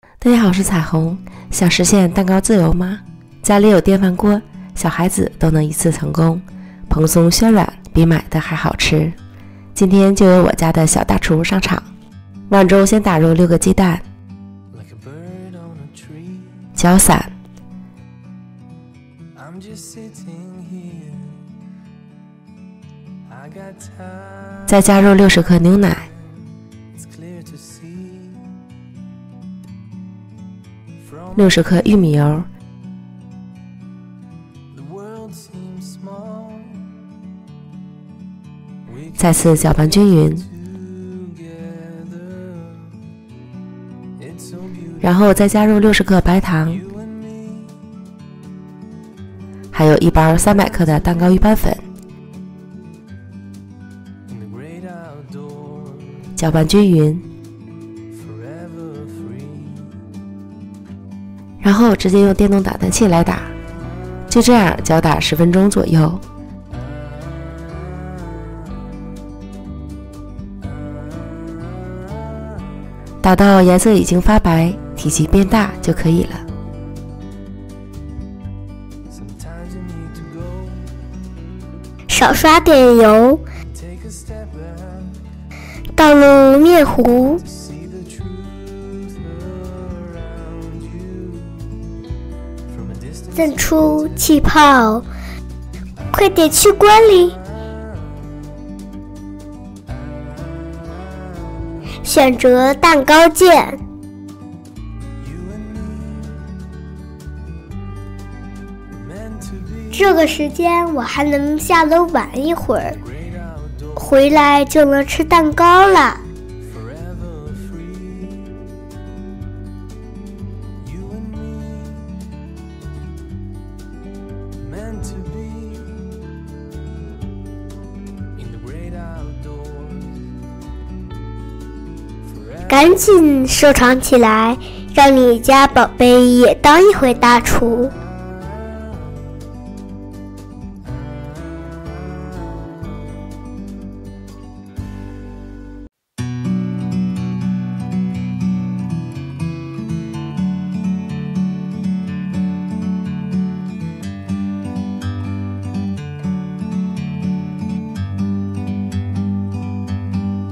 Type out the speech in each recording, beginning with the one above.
大家好，我是彩虹。想实现蛋糕自由吗？家里有电饭锅，小孩子都能一次成功，蓬松暄软，比买的还好吃。今天就由我家的小大厨上场。碗中先打入6个鸡蛋，搅散，再加入60克牛奶，60克玉米油，再次搅拌均匀，然后再加入60克白糖，还有1包300克的蛋糕玉斑粉，搅拌均匀，然后直接用电动打蛋器来打，就这样搅打10分钟左右。打到颜色已经发白，体积变大就可以了。少刷点油，倒入面糊，攥出气泡，快点去锅里。选择蛋糕键，这个时间我还能下楼玩一会儿，回来就能吃蛋糕了。赶紧收藏起来，让你家宝贝也当一回大厨。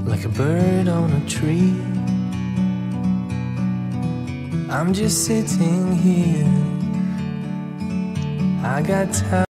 Like a bird on a tree, I'm just sitting here. I got time.